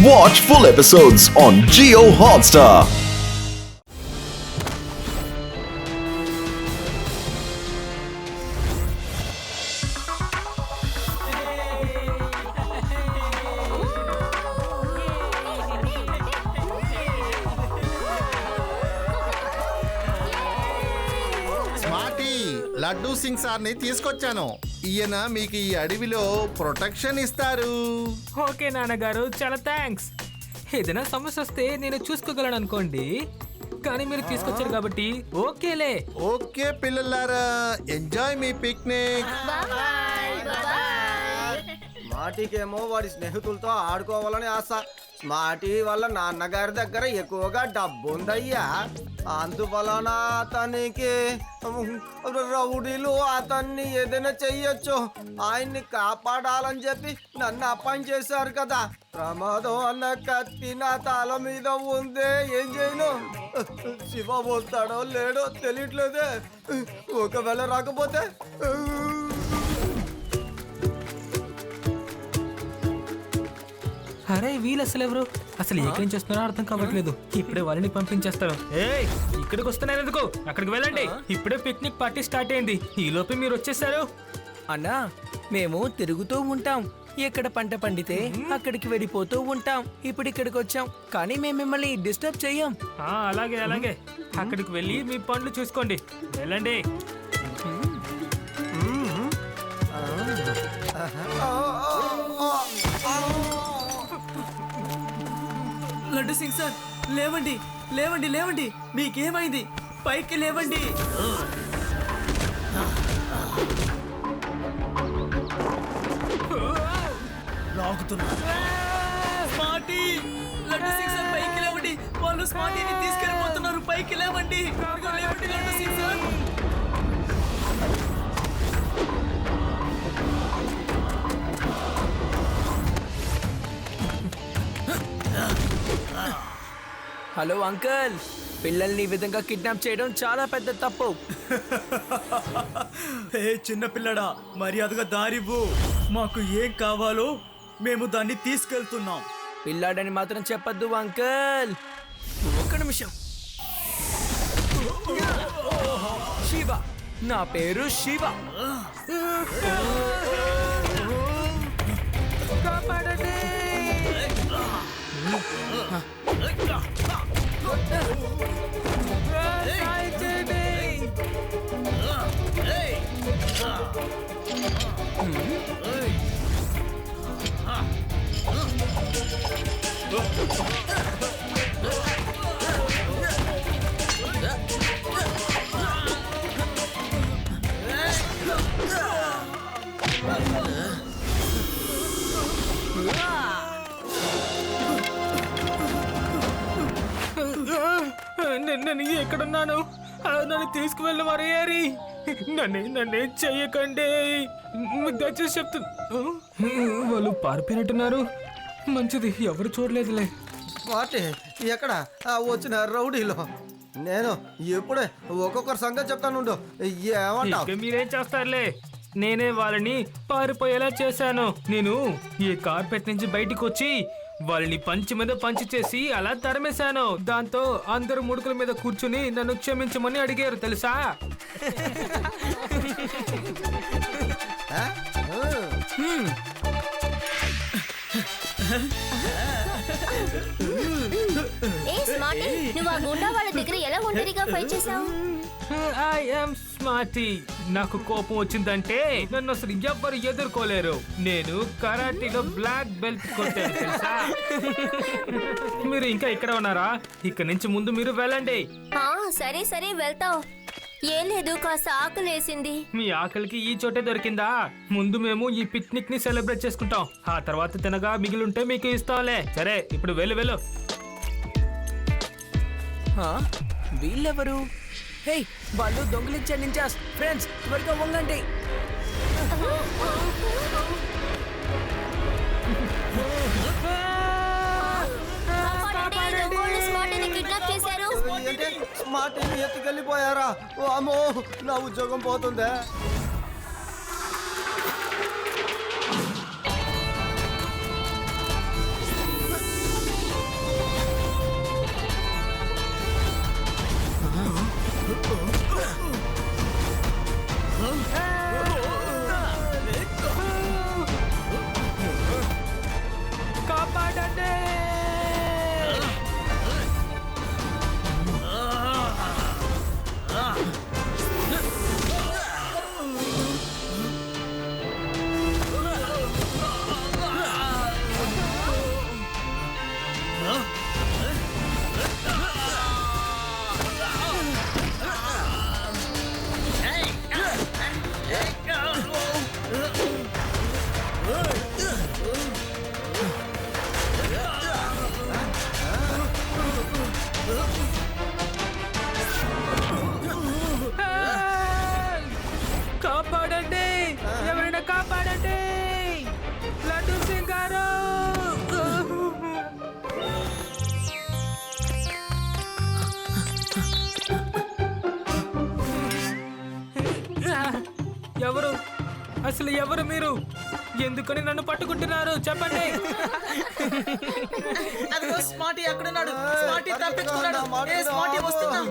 Watch full episodes on Jio Hotstar. Laddu Singh సార్ని తీసుకొచ్చాను. ఈయన మీకు ఈ అడవిలో ప్రొటెక్షన్ ఇస్తారు. ఓకే నాన్నగారు, చాలా థ్యాంక్స్. ఏదైనా సమస్య వస్తే నేను చూసుకోగలను అనుకోండి, కానీ మీరు తీసుకొచ్చారు కాబట్టి ఓకేలే. ఓకే పిల్లలారా, ఎంజాయ్ మీ పిక్నిక్. స్మార్టీకేమో వాడి స్నేహితులతో ఆడుకోవాలని ఆశ. స్మార్టీ వాళ్ళ నాన్నగారి దగ్గర ఎక్కువగా డబ్బు ఉందయ్యా. అందువలన అతనికి రౌడీలు అతన్ని ఏదైనా చెయ్యొచ్చు. ఆయన్ని కాపాడాలని చెప్పి నన్ను అపాయింట్ చేశారు కదా. ప్రమాదం అన్న కత్తి నా తల మీద ఉందే, ఏం చేయను? శివ వస్తాడో లేడో తెలియట్లేదే. ఒకవేళ రాకపోతే అరే వీళ్ళు అసలు ఎవరు? అసలు ఎక్కడి నుంచి వస్తున్నారో అర్థం కావట్లేదు. ఇప్పుడే వాళ్ళని పంపించేస్తారు. ఏయ్, ఇక్కడికి వస్తున్నారు ఎందుకు? అక్కడికి వెళ్ళండి. ఇప్పుడే పిక్నిక్ పార్టీ స్టార్ట్ అయింది, ఈ లోపే మీరు వచ్చేసారు. అన్నా, మేము తిరుగుతూ ఉంటాం. ఎక్కడ పంట పండితే అక్కడికి వెళ్ళిపోతూ ఉంటాం. ఇప్పుడు ఇక్కడికి వచ్చాం, కానీ మేము మిమ్మల్ని డిస్టర్బ్ చెయ్యం. అలాగే అలాగే, అక్కడికి వెళ్ళి మీ పనులు చూసుకోండి, వెళ్ళండి. లడ్డు సింగ్ సార్, లేవండి లేవండి లేవండి, మీకేమైంది? పైకి లేవండి. స్మార్టీ, లడ్డు సింగ్ సార్ పైకి లేవండి. వాళ్ళు స్మార్టీని తీసుకెళ్ళిపోతున్నారు. పైకి లేవండి, లేవండి laddu Singh sir. Hello uncle, పిల్లల్ని ఈ విధంగా కిడ్నాప్ చేయడం చాలా పెద్ద తప్పు. చిన్న పిల్లడా, మర్యాదగా దారివ్వు. మాకు ఏం కావాలో మేము దాన్ని తీసుకెళ్తున్నాం. పిల్లాడని మాత్రం చెప్పద్దు అంకుల్. ఒక్క నిమిషం. శివ, నా పేరు శివ. నేను ఎక్కడున్నాను? నన్ను తీసుకువెళ్ళి మరేరి. నన్నేం చెయ్యకండి, దయచేసి చెప్తున్నా. వాళ్ళు పారిపోయినట్టున్నారు. మంచిది, ఎవరు చూడలేదులే. స్మార్టీ ఎక్కడ? వచ్చిన రౌడీలో నేను ఎప్పుడే ఒక్కొక్కరి సంగతి చెప్తాను. ఏమంటావు? మీరేం చేస్తారులే, నేనే వాళ్ళని పారిపోయేలా చేశాను. నేను ఈ కార్పెట్ నుంచి బయటికి వచ్చి వాళ్ళని పంచి మీద పంచి చేసి అలా తరిమేశాను. దాంతో అందరూ ముడుకుల మీద కూర్చుని నన్ను క్షమించమని అడిగారు తెలుసా. నువ్వు ఆ గుండా వాళ్ళ దగ్గర ఎలా ఒంటరిగా ఫైట్ చేసావు? I am smarty. నాకు కోపం వచ్చిందంటే నన్ను అసలు ఎవ్వరు ఎదుర్కోలేరు. నేను కరాటీలో బ్లాక్ బెల్ట్ కొట్టాను తెలుసా. మీరు ఇంకా ఇక్కడ ఉన్నారా? ఇక్కడ నుంచి ముందు మీరు వెళ్ళండి. సరే సరే వెళ్తావు. ఏం లేదు, కాస్త ఆకలేసింది. మీ ఆకలికి ఈ చోటే దొరికిందా? ముందు మేము ఈ పిక్నిక్ ని సెలబ్రేట్ చేసుకుంటాం, ఆ తర్వాత తినగా మిగిలింటే మీకు ఇస్తాంలే. సరే ఇప్పుడు వెళ్ళు. వీళ్ళెవరు? హే, వాళ్ళు దొంగిలించే నింజాస్. ఫ్రెండ్స్, త్వరగా వంగండి. స్మార్టీని ఎత్తుకెళ్ళిపోయారా? అమ్మో, నా ఉద్యోగం పోతుందే. అసలు ఎవరు మీరు? ఎందుకని నన్ను పట్టుకుంటున్నారు చెప్పండి. అదిగో స్మార్టీ అక్కడున్నాడు. స్మార్టీ తప్పించుకున్నాడు. ఏ స్మార్టీ వస్తున్నా?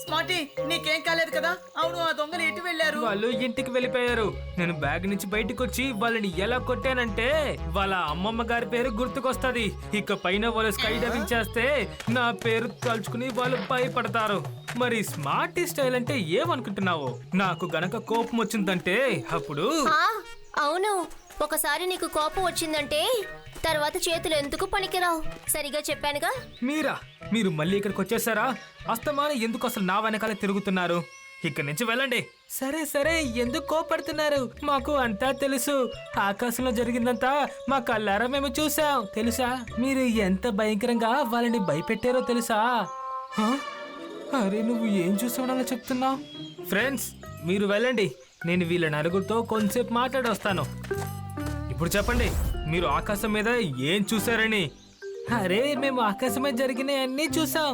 స్మార్టీ నీకేం కాలేదు కదా? అవును, ఆ దొంగలు ఎటు వెళ్ళారు? వాళ్ళు ఇంటికి వెళ్ళిపోయారు. నేను బ్యాగ్ నుంచి బయటకు వచ్చి వాళ్ళని ఎలా కొట్టానంటే వాళ్ళ అమ్మమ్మ గారి పేరు గుర్తుకొస్తది. ఇక పైన వాళ్ళు స్కై డైవింగ్ చేస్తే నా పేరు తలుచుకుని వాళ్ళు భయపడతారు. మరి స్మార్టీ స్టైల్ అంటే ఏమనుకుంటున్నావు? నాకు గనక కోపం వచ్చిందంటే అప్పుడు అవును, ఒకసారి నీకు కోపం వచ్చిందంటే తర్వాత చేతులు ఎందుకు పనికిరావు. సరిగా చెప్పానుగా. మీరు మళ్ళీ ఇక్కడికి వచ్చేసారా? అస్తమానం ఎందుకు అసలు నా వెనకాలే తిరుగుతున్నారు? ఇక్కడి నుంచి వెళ్ళండి. సరే ఎందుకు కోపడుతున్నారు? మాకు అంతా తెలుసు. ఆకాశంలో జరిగిందంతా మా కళ్ళారా మేము చూసాం. తెలుసా మీరు ఎంత భయంకరంగా వాళ్ళని భయపెట్టారో తెలుసా? అరే నువ్వు ఏం చూసావు అలా చెప్తున్నావు? ఫ్రెండ్స్ మీరు వెళ్ళండి, నేను వీళ్ళ నలుగురితో కొంచెంసేపు మాట్లాడి వస్తాను. ఇప్పుడు చెప్పండి, మీరు ఆకాశం మీద ఏం చూసారని? అరే మేము ఆకాశం మీద జరిగిన అన్నీ చూసాం.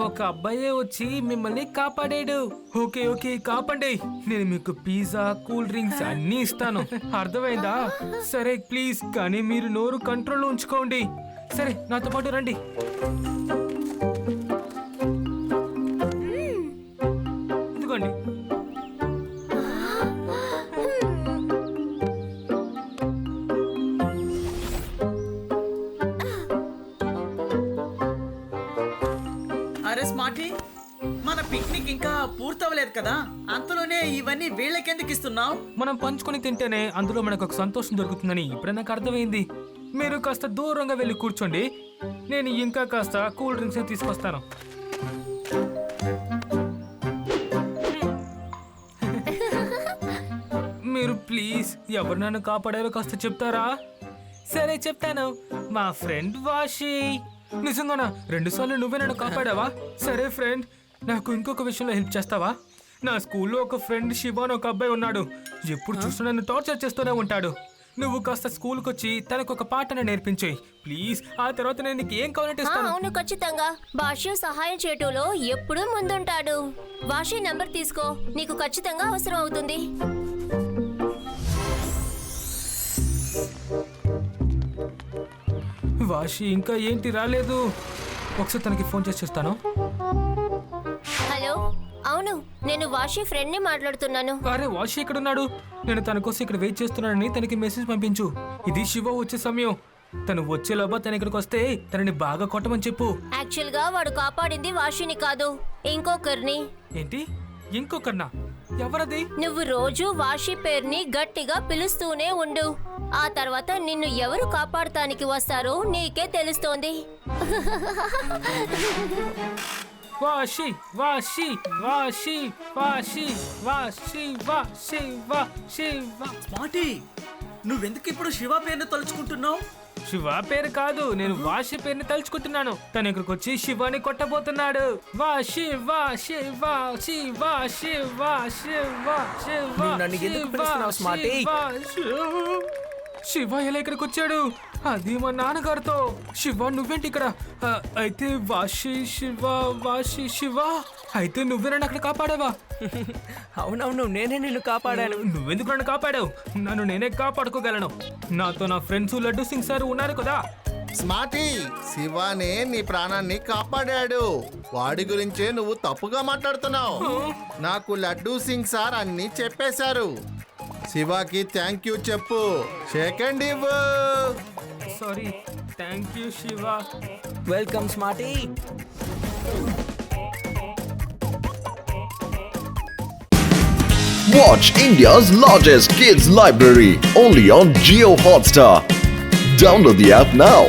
ఒక అబ్బాయి వచ్చి మిమ్మల్ని కాపాడాడు. ఓకే కాపాడి. నేను మీకు పిజ్జా కూల్ డ్రింక్స్ అన్నీ ఇస్తాను. అర్థమైందా? సరే ప్లీజ్, కానీ మీరు నోరు కంట్రోల్లో ఉంచుకోండి. సరే నాతో పాటు రండి. ఇదిగోండి. అరే స్మార్టీ, మన పిక్నిక్ ఇంకా పూర్తవలేదు కదా? అంతలోనే ఇవన్నీ వీళ్ళకెందుకు ఇస్తున్నావు? మనం పంచుకొని తింటేనే అందులో మనకు ఒక సంతోషం దొరుకుతుందని ఇప్పుడే నాకు అర్థమైంది. మీరు కాస్త దూరంగా వెళ్ళి కూర్చోండి, నేను ఇంకా కాస్త కూల్ డ్రింక్స్ తీసుకొస్తాను. మీరు ప్లీజ్ ఎవరు నన్ను కాపాడారో కాస్త చెప్తారా? సరే చెప్తాను. మా ఫ్రెండ్ వాషి. నిజంగానా? 2 సార్లు నువ్వే నన్ను కాపాడావా? సరే ఫ్రెండ్, నాకు ఇంకొక విషయంలో హెల్ప్ చేస్తావా? నా స్కూల్లో ఒక ఫ్రెండ్ శివ అని ఒక అబ్బాయి ఉన్నాడు. ఎప్పుడు చూసినా నన్ను టార్చర్ చేస్తూనే ఉంటాడు. నువ్వు కాస్త స్కూల్కి వచ్చి తనకు ఒక పాటను నేర్పించేయి ప్లీజ్. ఆ తర్వాత నేను నీకు ఏం కావాలంటే ఇస్తాను. అవును ఖచ్చితంగా. భాష్య సహాయం చేయటంలో ఎప్పుడూ ముందుంటాడు. భాష్య నంబర్ తీసుకో, నీకు ఖచ్చితంగా అవసరం అవుతుంది. వాషి ఇంకా ఏంటి రాలేదు? ఒకసారి తనకి ఫోన్ చేసి చూస్తాను. హలో, అవును నేను వాషి ఫ్రెండ్ ని మాట్లాడుతున్నాను. అరే వాషి ఎక్కడున్నాడు? నేను తన కోసం ఇక్కడ వెయిట్ చేస్తున్నానని తనకి మెసేజ్ పంపించు. ఇది శివ వచ్చే సమయం. తను వచ్చేలోపా తన ఇక్కడికి వస్తే తనని బాగా కొట్టమని చెప్పు. యాక్చువల్ గా వాడు కాపాడింది వాషిని కాదు, ఇంకొకరిని. ఏంటి? ఇంకొకర్నా? ఎవరది? నువ్వు రోజు వాషి పేరుని గట్టిగా పిలుస్తూనే ఉండు. ఆ తర్వాత నిన్ను ఎవరు కాపాడటానికి వస్తారో నీకే తెలుస్తోంది. వాషి వాషి వాషి వాషి వాషి వాషి వాషి. స్మార్టీ, నువ్వెందుకు ఇప్పుడు శివ పేరును తలుచుకుంటున్నావు? శివ పేరు కాదు, నేను వాషి పేరుని తలుచుకుంటున్నాను. తను ఇక్కడికి వచ్చి శివాని కొట్టబోతున్నాడు. వాషి వాషి వాషి వాషి వాషి వాషి నన్ను ఎందుకు పిలుస్తున్నావు స్మార్టీ? శివ ఎలా ఇక్కడికి వచ్చాడు? అది మా నాన్నగారితో. శివ నువ్వేంటి ఇక్కడ? అయితే వాషి శివ వాషి శివ, అయితే నువ్వే నన్ను అక్కడ కాపాడావా? అవునవును, నేనే నిన్ను కాపాడాను. నువ్వెందుకు నన్ను కాపాడావు? నన్ను నేనే కాపాడుకోగలను. నాతో నా ఫ్రెండ్స్ లడ్డు సింగ్ సార్ ఉన్నారు కదా. స్మార్టీ, శివానే నీ ప్రాణాన్ని కాపాడాడు. వాడి గురించే నువ్వు తప్పుగా మాట్లాడుతున్నావు. నాకు లడ్డూ సింగ్ సార్ అన్ని చెప్పేశారు. శివాకి థ్యాంక్ యూ చెప్పు. సెకండ్ ఇవ్వు. Sorry, thank you Shiva. Welcome smarty. Watch India's largest kids library only on Jio Hotstar. Download the app now.